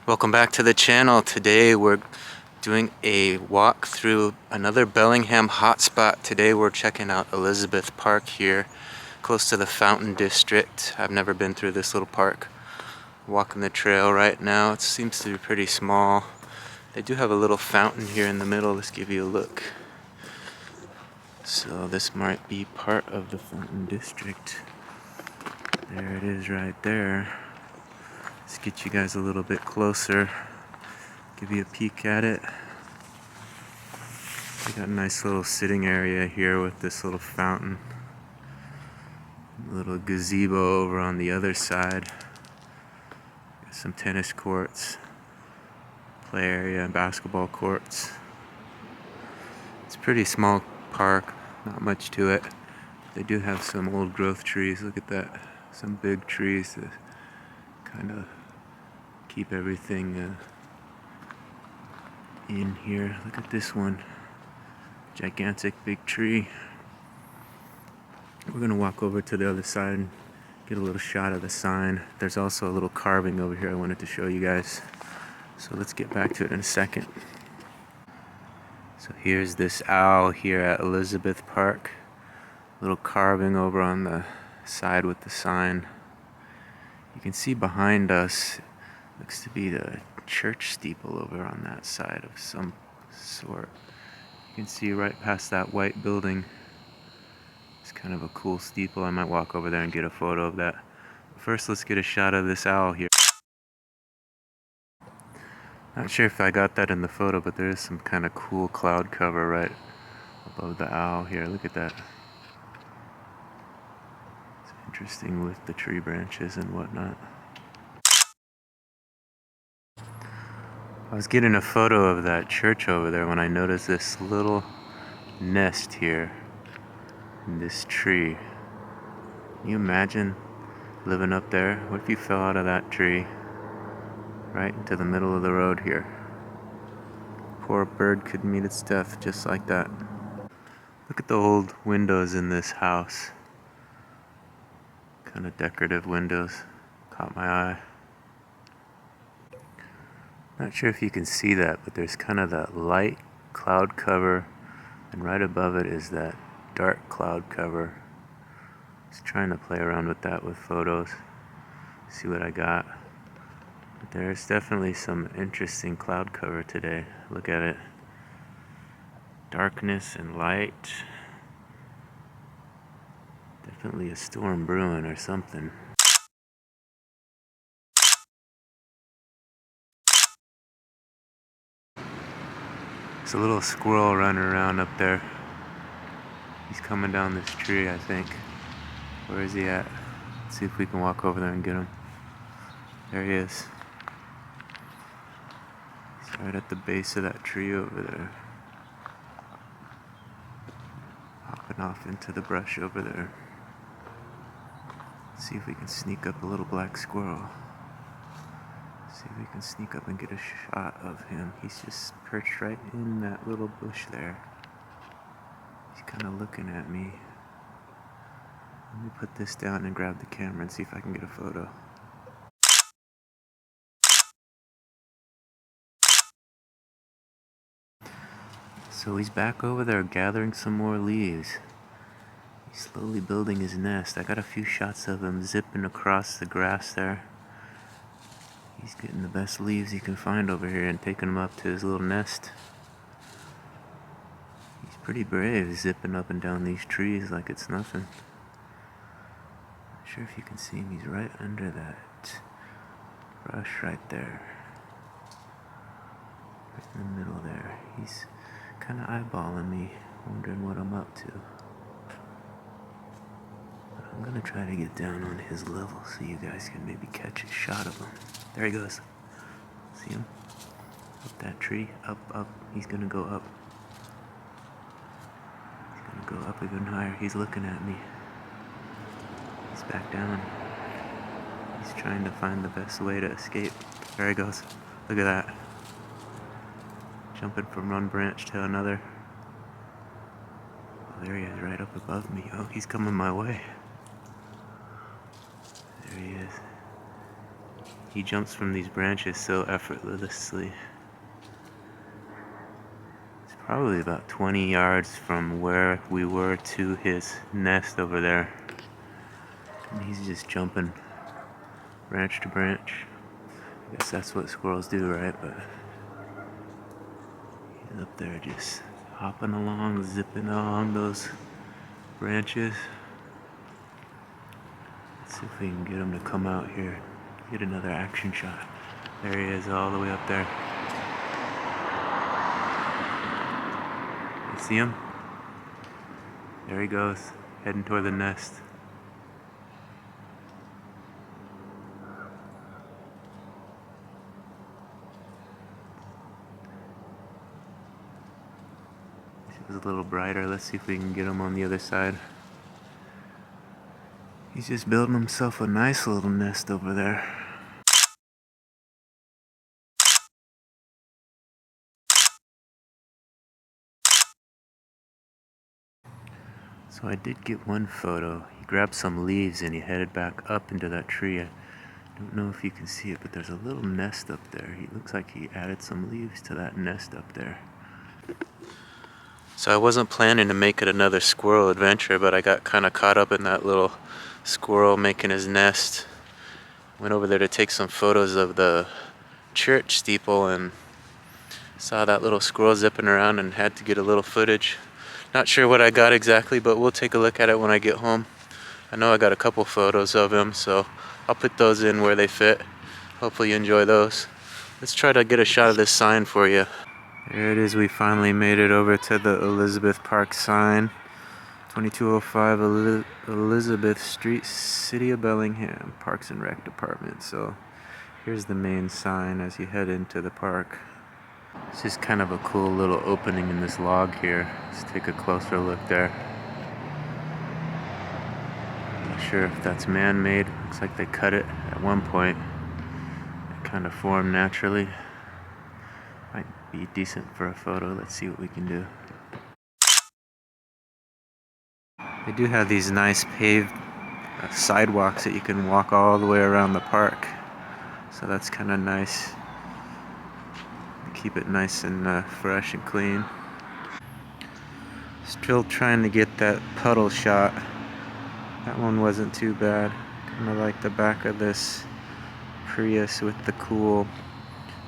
Welcome back to the channel. Today we're doing a walk through another Bellingham Hot Spot. Today we're checking out Elizabeth Park here, close to the Fountain District. I've never been through this little park. Walking the trail right now. It seems to be pretty small. They do have a little fountain here in the middle. Let's give you a look. So this might be part of the Fountain District. There it is right there. Let's get you guys a little bit closer. Give you a peek at it. We got a nice little sitting area here with this little fountain. A little gazebo over on the other side. Got some tennis courts, play area, and basketball courts. It's a pretty small park, not much to it. They do have some old growth trees. Look at that. Some big trees that kind of keep everything in here. Look at this one. Gigantic big tree. We're gonna walk over to the other side and get a little shot of the sign. There's also a little carving over here I wanted to show you guys. So let's get back to it in a second. So here's this owl here at Elizabeth Park. Little carving over on the side with the sign. You can see behind us, looks to be the church steeple over on that side of some sort. You can see right past that white building. It's kind of a cool steeple. I might walk over there and get a photo of that. First, let's get a shot of this owl here. Not sure if I got that in the photo, but there is some kind of cool cloud cover right above the owl here. Look at that. It's interesting with the tree branches and whatnot. I was getting a photo of that church over there when I noticed this little nest here in this tree. Can you imagine living up there? What if you fell out of that tree right into the middle of the road here? Poor bird could meet its death just like that. Look at the old windows in this house. Kind of decorative windows. Caught my eye. Not sure if you can see that, but there's kind of that light cloud cover, and right above it is that dark cloud cover. Just trying to play around with that with photos, see what I got. But there's definitely some interesting cloud cover today. Look at it. Darkness and light. Definitely a storm brewing or something. There's a little squirrel running around up there. He's coming down this tree, I think. Where is he at? Let's see if we can walk over there and get him. There he is. He's right at the base of that tree over there. Hopping off into the brush over there. Let's see if we can sneak up a little black squirrel. See if we can sneak up and get a shot of him. He's just perched right in that little bush there. He's kind of looking at me. Let me put this down and grab the camera and see if I can get a photo. So he's back over there gathering some more leaves. He's slowly building his nest. I got a few shots of him zipping across the grass there. He's getting the best leaves he can find over here and taking them up to his little nest. He's pretty brave, zipping up and down these trees like it's nothing. Not sure if you can see him. He's right under that brush right there. Right in the middle there. He's kind of eyeballing me, wondering what I'm up to. But I'm gonna try to get down on his level so you guys can maybe catch a shot of him. There he goes. See him? Up that tree. Up, up. He's gonna go up. He's gonna go up even higher. He's looking at me. He's back down. He's trying to find the best way to escape. There he goes. Look at that. Jumping from one branch to another. Oh, there he is, right up above me. Oh, he's coming my way. There he is. He jumps from these branches so effortlessly. It's probably about 20 yards from where we were to his nest over there. And he's just jumping branch to branch. I guess that's what squirrels do, right? But he's up there just hopping along, zipping along those branches. Let's see if we can get him to come out here. Get another action shot. There he is, all the way up there. You see him? There he goes, heading toward the nest. He's a little brighter. Let's see if we can get him on the other side. He's just building himself a nice little nest over there. So I did get one photo. He grabbed some leaves and he headed back up into that tree. I don't know if you can see it, but there's a little nest up there. He looks like he added some leaves to that nest up there. So I wasn't planning to make it another squirrel adventure, but I got kind of caught up in that little squirrel making his nest. Went over there to take some photos of the church steeple and saw that little squirrel zipping around and had to get a little footage. Not sure what I got exactly, but we'll take a look at it when I get home. I know I got a couple photos of him, so I'll put those in where they fit. Hopefully you enjoy those. Let's try to get a shot of this sign for you. There it is, we finally made it over to the Elizabeth Park sign. 2205 Elizabeth Street, City of Bellingham, Parks and Rec Department. So here's the main sign as you head into the park. It's just kind of a cool little opening in this log here. Let's take a closer look there. Not sure if that's man-made. Looks like they cut it at one point. It kind of formed naturally. Might be decent for a photo. Let's see what we can do. They do have these nice paved sidewalks that you can walk all the way around the park. So that's kind of nice. Keep it nice and fresh and clean. Still trying to get that puddle shot. That one wasn't too bad. Kind of like the back of this Prius with the cool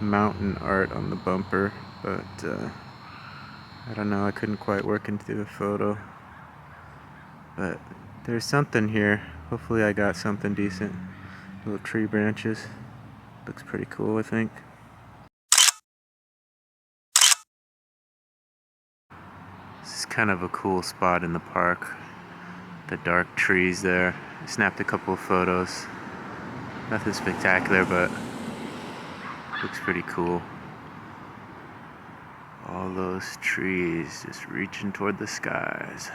mountain art on the bumper, but I don't know, I couldn't quite work into the photo. But there's something here. Hopefully I got something decent. Little tree branches. Looks pretty cool, I think. This is kind of a cool spot in the park. The dark trees there. I snapped a couple of photos. Nothing spectacular, but looks pretty cool. All those trees just reaching toward the skies.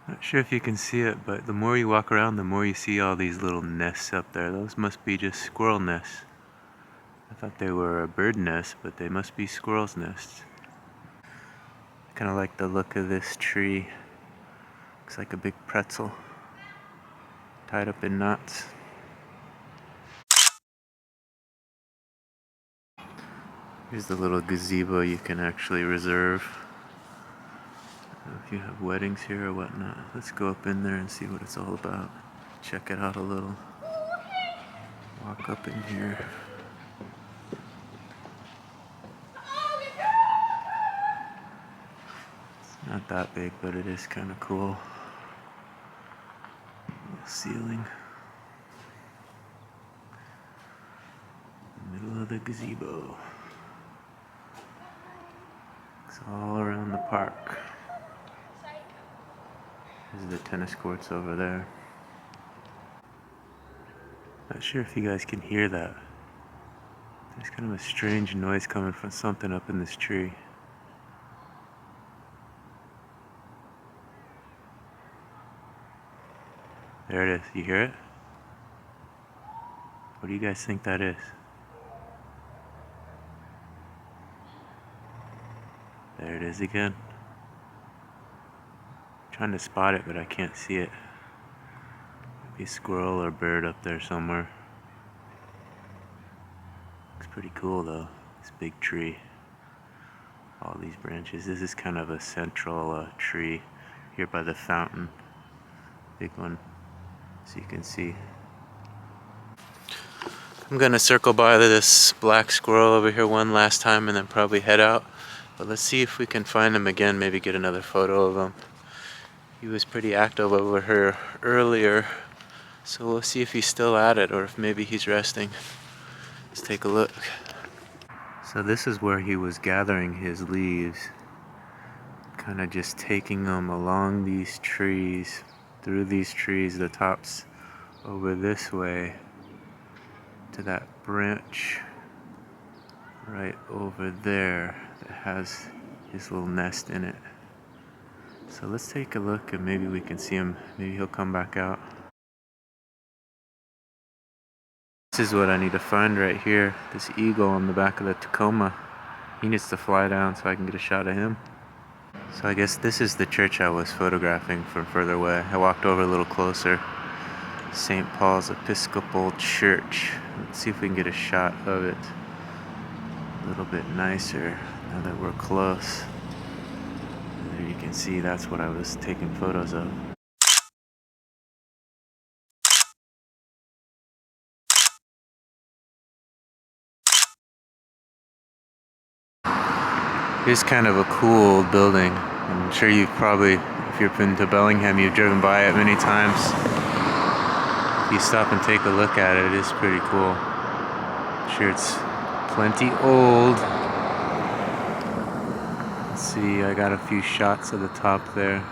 Not sure if you can see it, but the more you walk around, the more you see all these little nests up there. Those must be just squirrel nests. I thought they were a bird nest, but they must be squirrel's nests. I kind of like the look of this tree. Looks like a big pretzel tied up in knots. Here's the little gazebo you can actually reserve. I don't know if you have weddings here or whatnot. Let's go up in there and see what it's all about. Check it out a little. Walk up in here. It's not that big, but it is kind of cool. Little ceiling. Middle of the gazebo. It's all around the park. There's the tennis courts over there. Not sure if you guys can hear that. There's kind of a strange noise coming from something up in this tree. There it is. You hear it? What do you guys think that is? There it is again. I'm trying to spot it, but I can't see it. A squirrel or bird up there somewhere. Looks pretty cool though, this big tree. All these branches. This is kind of a central tree here by the fountain. Big one, so you can see. I'm gonna circle by this black squirrel over here one last time and then probably head out. But let's see if we can find him again, maybe get another photo of him. He was pretty active over here earlier, so we'll see if he's still at it or if maybe he's resting. Let's take a look. So this is where he was gathering his leaves, kind of just taking them along these trees, through these trees, the tops over this way to that branch right over there that has his little nest in it. So let's take a look and maybe we can see him. Maybe he'll come back out. This is what I need to find right here. This eagle on the back of the Tacoma. He needs to fly down so I can get a shot of him. So I guess this is the church I was photographing from further away. I walked over a little closer. St. Paul's Episcopal Church. Let's see if we can get a shot of it a little bit nicer now that we're close. And there you can see that's what I was taking photos of. It's kind of a cool old building. I'm sure you've probably, if you've been to Bellingham, you've driven by it many times. If you stop and take a look at it, it is pretty cool. I'm sure it's plenty old. Let's see, I got a few shots of the top there.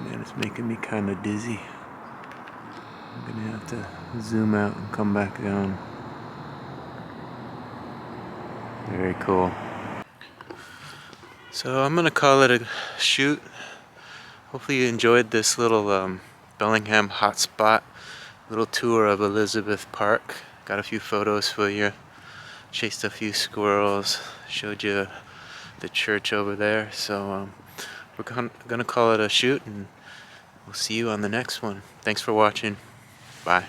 Man, it's making me kind of dizzy. I'm gonna have to zoom out and come back down. Very cool. So I'm gonna call it a shoot. Hopefully you enjoyed this little Bellingham Hot Spot, little tour of Elizabeth Park. Got a few photos for you. Chased a few squirrels. Showed you the church over there. So we're gonna call it a shoot, and we'll see you on the next one. Thanks for watching. Bye.